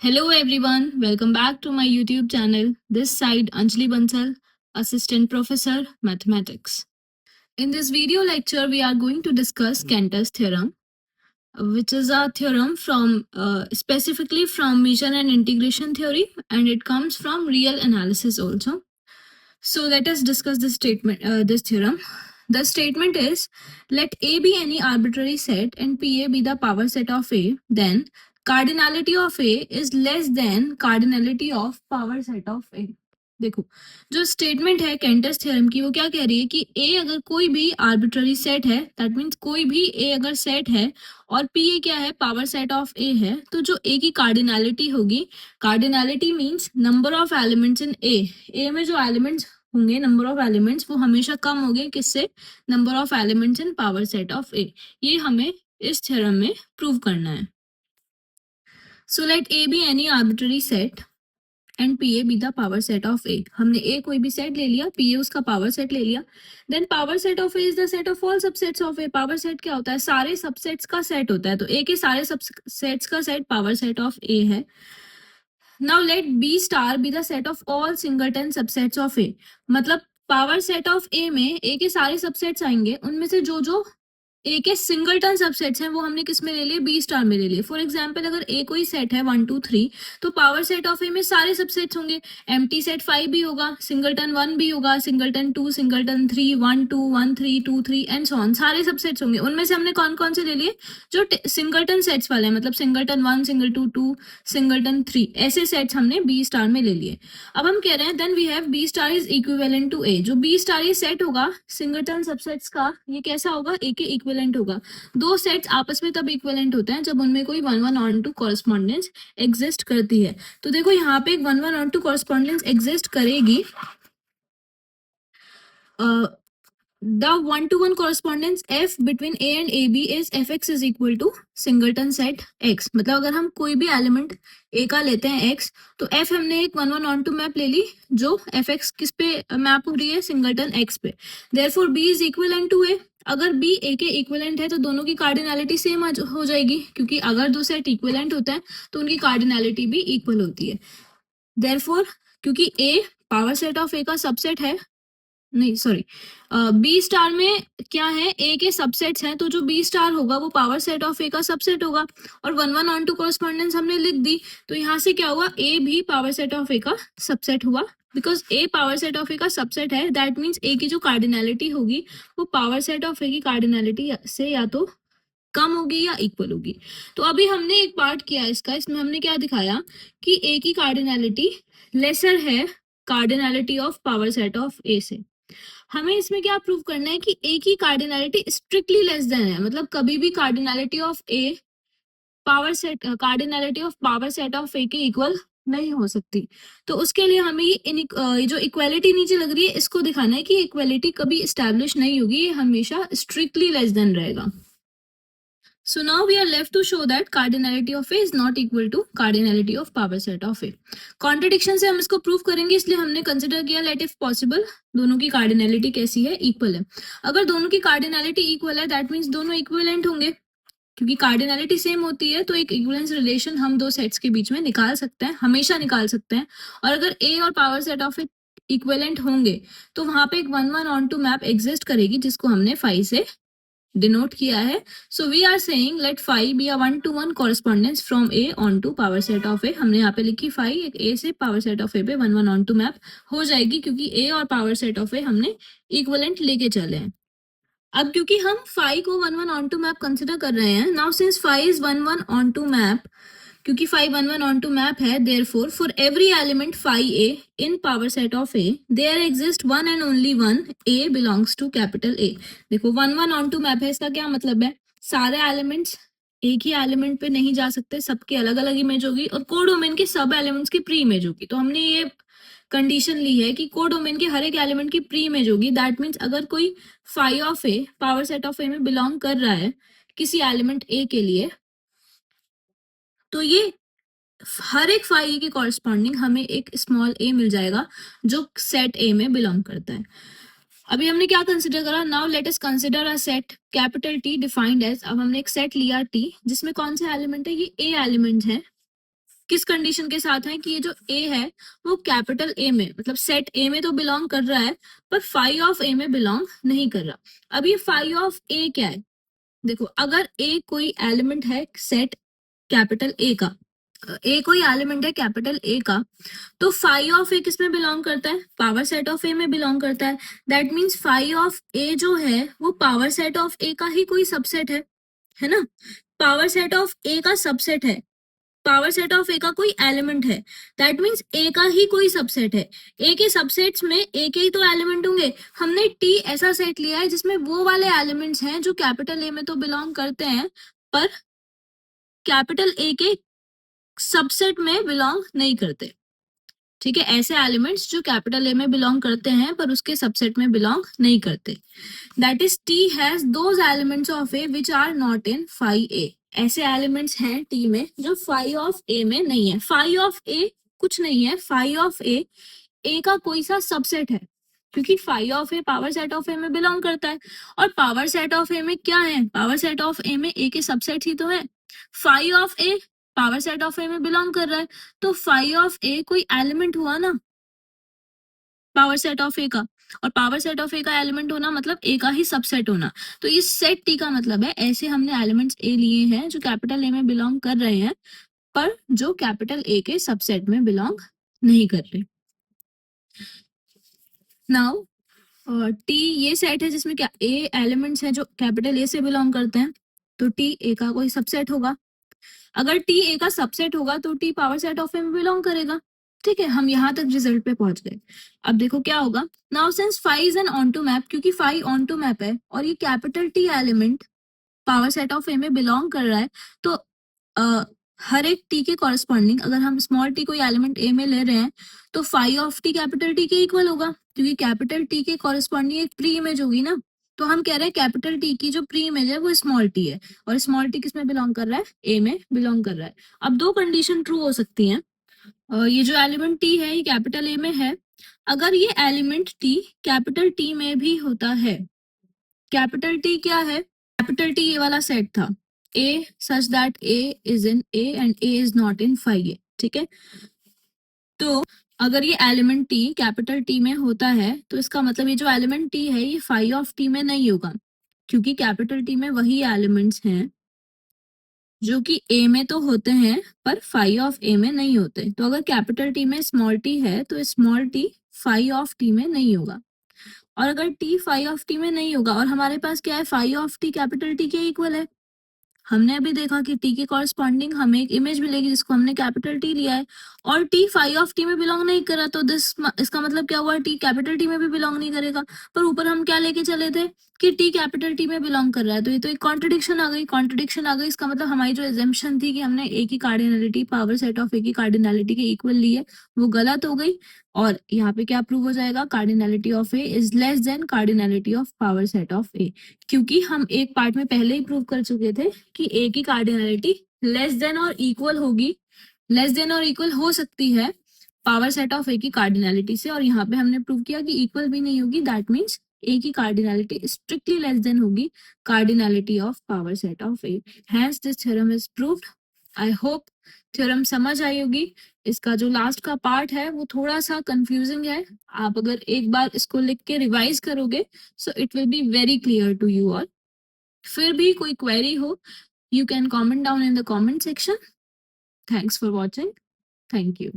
Hello everyone, welcome back to my YouTube channel. This side Anjali Bansal, Assistant Professor Mathematics. In this video lecture, we are going to discuss Cantor's theorem, which is a theorem from specifically from measure and integration theory, and it comes from real analysis also. So let us discuss this theorem. The statement is, let A be any arbitrary set and PA be the power set of A, then cardinality of A is less than cardinality of power set of A. देखो, जो statement है कैंटर्स theorem की, वो क्या कह रही है कि A अगर कोई भी आर्बिट्ररी सेट है, दैट मीन्स कोई भी A अगर सेट है और PA क्या है, पावर सेट ऑफ A है, तो जो A की कार्डिनैलिटी होगी, cardinality means number of elements in A में जो एलिमेंट्स होंगे, नंबर ऑफ एलिमेंट्स, वो हमेशा कम होंगे किससे, number of elements in power set of A. ये हमें इस थ्योरम में प्रूव करना है। So let A be any arbitrary set and P A be the power set of A. हमने ए कोई भी सेट ले लिया, पी ए उसका पावर सेट ले लिया, then power set of A is the set of all subsets of A. Power set क्या होता है, सारे सबसेट्स का सेट होता है, तो ए के सारे सबसेट्स का set power set of A है। Now let B star be the set of all singleton subsets of A. मतलब पावर सेट ऑफ ए में ए के सारे सबसेट्स आएंगे, उनमें से जो जो ए के सिंगलटन सबसेट्स हैं वो हमने किस में ले लिए, बी स्टार में ले लिए। फॉर एग्जांपल अगर ए कोई सेट है 1 2 3, तो पावर सेट ऑफ ए में सारे सबसेट्स होंगे। एम्प्टी सेट 5 भी होगा, सिंगलटन 1 भी होगा, singleton 2, singleton 3, 1 2 1 3 2 3 and so on, सारे सबसेट्स होंगे। उनमें से हमने कौन कौन से ले लिए, जो सिंगलटन सेट्स वाले हैं, मतलब सिंगलटन 1, सिंगलटन 2, सिंगलटन 3, ऐसे सेट्स हमने बी स्टार में ले लिए। अब हम कह रहे हैं then we have B star is equivalent to A. जो बी स्टार ये सेट होगा सिंगलटन सबसेट्स का, ये कैसा होगा, ए के इक्विवेलेंट होगा। दो सेट्स आपस में तब इक्विवेलेंट होते हैं जब उनमें कोई 1 1 ऑन टू कॉरेस्पॉन्डेंस एग्जिस्ट करती है। तो देखो यहाँ पे एक 1 1 ऑन टू कॉरेस्पॉन्डेंस एग्जिस्ट करेगी। The 1-to-1 correspondence f between a and ab is fx is equal to singleton set x। मतलब अगर हम कोई भी एलिमेंट a का लेते हैं x, तो f हमने एक 1 1 ऑन टू मैप ले ली, जो fx किस पे मैप हो रही है, सिंगलटन x पे। therefore b is equivalent to a। अगर b a के इक्विवेलेंट है तो दोनों की कार्डिनैलिटी सेम हो जाएगी, क्योंकि अगर दो सेट इक्विवेलेंट होते हैं तो उनकी कार्डिनैलिटी भी इक्वल होती है। therefore क्योंकि a power set of a का सबसेट है, नहीं सॉरी, बी स्टार में क्या है, ए के सबसेट्स हैं, तो जो बी स्टार होगा वो पावर सेट ऑफ ए का सबसेट होगा। और 1 1 ऑन टू कॉरेस्पॉन्डेंस हमने लिख दी, तो यहाँ से क्या हुआ, ए भी पावर सेट ऑफ ए का सबसेट हुआ। Because A power set of A का सबसेट है, दैट मीन्स ए की जो कार्डिनैलिटी होगी वो पावर सेट ऑफ ए की कार्डिनैलिटी से या तो कम होगी या इक्वल होगी। तो अभी हमने एक पार्ट किया इसका, इसमें हमने क्या दिखाया कि ए की कार्डिनैलिटी लेसर है cardinality of power set of A से। हमें इसमें क्या प्रूव करना है कि ए की कार्डिनैलिटी स्ट्रिक्टली लेस देन है, मतलब कभी भी cardinality of A power set, cardinality of power set of A के इक्वल नहीं हो सकती। तो उसके लिए हमें ये जो इक्वालिटी नीचे लग रही है इसको दिखाना है कि इक्वालिटी कभी एस्टैब्लिश नहीं होगी, ये हमेशा स्ट्रिक्टली लेस देन रहेगा। So now we are left to show that cardinality of A is not equal to cardinality of power set of A. Contradiction से हम इसको प्रूव करेंगे, इसलिए हमने कंसिडर किया लेट इफ पॉसिबल दोनों की कार्डिनैलिटी कैसी है, इक्वल है। अगर दोनों की कार्डिनैलिटी इक्वल है दैट मीन्स दोनों इक्विवेलेंट होंगे, क्योंकि कार्डिनैलिटी सेम होती है तो एक इक्विवेलेंस रिलेशन हम दो सेट्स के बीच में निकाल सकते हैं, हमेशा निकाल सकते हैं। और अगर ए और power set of A equivalent होंगे तो वहां पे एक 1 1 ऑन टू मैप एग्जिस्ट करेगी, जिसको हमने फाई से डिनोट किया है। So we are saying let phi be a 1 to 1 correspondence from A onto power set of A. हमने यहाँ पे लिखी फाई, एक ए से पावर सेट ऑफ ए पे 1 1 ऑन टू मैप हो जाएगी, क्योंकि ए और पावर सेट ऑफ ए हमने इक्विवेलेंट लेके चले हैं। अब क्योंकि हम फाई को 1 1 ऑन टू मैप कंसिडर कर रहे हैं, now since phi is 1 1 onto map, क्योंकि फाई 1 1 ऑन टू मैप है, therefore for every element phi A in power set of A there exist one and only one A belongs to capital A. देखो 1 1 onto map है, इसका क्या मतलब है, सारे elements एक ही एलिमेंट पे नहीं जा सकते, सबकी अलग अलग इमेज होगी और कोडोमेन के सब एलिमेंट्स की प्री इमेज होगी। तो हमने ये कंडीशन ली है कि कोडोमेन के हर एक एलिमेंट की प्री इमेज होगी, दैट मीन्स अगर कोई phi of A power set of A में बिलोंग कर रहा है किसी एलिमेंट ए के लिए, तो ये हर एक फाई के कॉरेस्पॉन्डिंग हमें एक स्मॉल ए मिल जाएगा जो सेट ए में बिलोंग करता है। अभी हमने क्या कंसिडर करा, now let us consider a set capital T defined as. अब हमने एक सेट लिया टी जिसमें कौन से एलिमेंट है, ये ए एलिमेंट है, किस कंडीशन के साथ है कि ये जो ए है वो कैपिटल ए में, मतलब सेट ए में तो बिलोंग कर रहा है पर फाइव ऑफ ए में बिलोंग नहीं कर रहा। अब ये फाइव ऑफ ए क्या है, देखो अगर ए कोई एलिमेंट है सेट कैपिटल ए का, ए कोई एलिमेंट है कैपिटल ए का, तो फाइव ऑफ ए किस में बिलोंग करता है, पावर सेट ऑफ ए में बिलोंग करता है। दैट मीन्स फाइव ऑफ ए जो है वो पावर सेट ऑफ ए का ही कोई सबसेट है ना, पावर सेट ऑफ ए का सबसेट है, पावर सेट ऑफ ए का कोई एलिमेंट है। दैट मीन्स ए का ही कोई सबसेट है, ए के सबसेट्स में ए के ही तो एलिमेंट होंगे। हमने टी ऐसा सेट लिया है जिसमें वो वाले एलिमेंट्स हैं जो कैपिटल ए में तो बिलोंग करते हैं पर कैपिटल ए के सबसेट में बिलोंग नहीं करते। ठीक है, ऐसे एलिमेंट्स जो कैपिटल ए में बिलोंग करते हैं पर उसके सबसेट में बिलोंग नहीं करते। That is T has those elements of A which are not in phi A. ऐसे एलिमेंट्स हैं टी में जो फाइव ऑफ ए में नहीं है। फाइव ऑफ ए कुछ नहीं है, फाइव ऑफ ए का कोई सा सबसेट है, क्योंकि phi of A power set of A में बिलोंग करता है। और पावर सेट ऑफ ए में क्या है, पावर सेट ऑफ ए में ए के सबसेट ही तो है। Phi of A power set of A में बिलोंग कर रहा है, तो फाइव ऑफ ए कोई एलिमेंट हुआ ना पावर सेट ऑफ ए का, और पावर सेट ऑफ ए का एलिमेंट होना मतलब ए का ही सबसेट होना। तो इस सेट टी का मतलब है ऐसे हमने एलिमेंट्स ए लिए हैं जो कैपिटल ए में बिलोंग कर रहे हैं पर जो कैपिटल ए के सबसेट में बिलोंग नहीं कर रहे। नाउ टी ये सेट है जिसमें क्या ए एलिमेंट्स हैं जो कैपिटल ए से बिलोंग करते हैं, तो टी ए का कोई सबसेट होगा। अगर टी ए का सबसेट होगा तो T power set of A में बिलोंग करेगा। ठीक है, हम यहाँ तक रिजल्ट पे पहुंच गए। अब देखो क्या होगा। Now since phi is an onto map, क्योंकि फाइव ऑनटू मैप है और ये capital T element power set of A में बिलोंग कर रहा है, तो हर एक टी के कॉरेस्पॉन्डिंग अगर हम स्मॉल टी कोई एलिमेंट ए में ले रहे हैं तो five of T capital T के इक्वल होगा, क्योंकि कैपिटल टी के कॉरेस्पॉन्डिंग एक प्री इमेज होगी ना। तो हम कह रहे हैं कैपिटल टी की जो प्री इमेज है वो स्मॉल टी है, और स्मॉल टी किस में बिलोंग कर रहा है, ए में बिलोंग कर रहा है। अब दो कंडीशन ट्रू हो सकती हैं। ये जो एलिमेंट टी है ये कैपिटल ए में है, अगर ये एलिमेंट टी कैपिटल टी में भी होता है। कैपिटल टी क्या है, कैपिटल टी ये वाला सेट था A such that A is in A and A is not in phi A. ठीक है, तो अगर ये एलिमेंट टी कैपिटल टी में होता है तो इसका मतलब ये जो एलिमेंट टी है ये फाइव ऑफ टी में नहीं होगा, क्योंकि कैपिटल टी में वही एलिमेंट्स हैं जो कि ए में तो होते हैं पर फाइव ऑफ ए में नहीं होते। तो अगर कैपिटल टी में स्मॉल टी है तो small T five of T में नहीं होगा, और अगर टी फाइव ऑफ टी में नहीं होगा और हमारे पास क्या है phi of T capital T के इक्वल है। हमने अभी देखा कि टी के कॉरस्पॉन्डिंग हमें एक इमेज मिलेगी जिसको हमने कैपिटल टी लिया है, और टी फाइव ऑफ टी में बिलोंग नहीं करा, तो इसका मतलब क्या हुआ, टी कैपिटल टी में भी बिलोंग नहीं करेगा। पर ऊपर हम क्या लेके चले थे कि टी कैपिटल टी में बिलोंग कर रहा है, तो ये तो एक कॉन्ट्रडिक्शन आ गई। कॉन्ट्रडिक्शन आ गई इसका मतलब हमारी जो एजम्पशन थी कि हमने ए की कार्डिनलिटी पावर सेट ऑफ ए की कार्डिनलिटी के इक्वल ली है वो गलत हो गई। और यहाँ पे क्या प्रूव हो जाएगा, cardinality of A is less than cardinality of power set of A, क्योंकि हम एक पार्ट में पहले ही प्रूव कर चुके थे कि ए की कार्डिनलिटी लेस देन और इक्वल होगी, लेस देन और इक्वल हो सकती है पावर सेट ऑफ ए की कार्डिनलिटी से, और यहाँ पे हमने प्रूव किया कि इक्वल भी नहीं होगी। दैट मीन्स ए की कार्डिनलिटी स्ट्रिक्टली लेस देन होगी cardinality of power set of A. Hence this theorem is proved. I hope theorem समझ आई होगी। इसका जो लास्ट का पार्ट है वो थोड़ा सा कंफ्यूजिंग है, आप अगर एक बार इसको लिख के रिवाइज करोगे so it will be very clear to you all. फिर भी कोई क्वेरी हो you can comment down in the comment section. Thanks for watching. Thank you.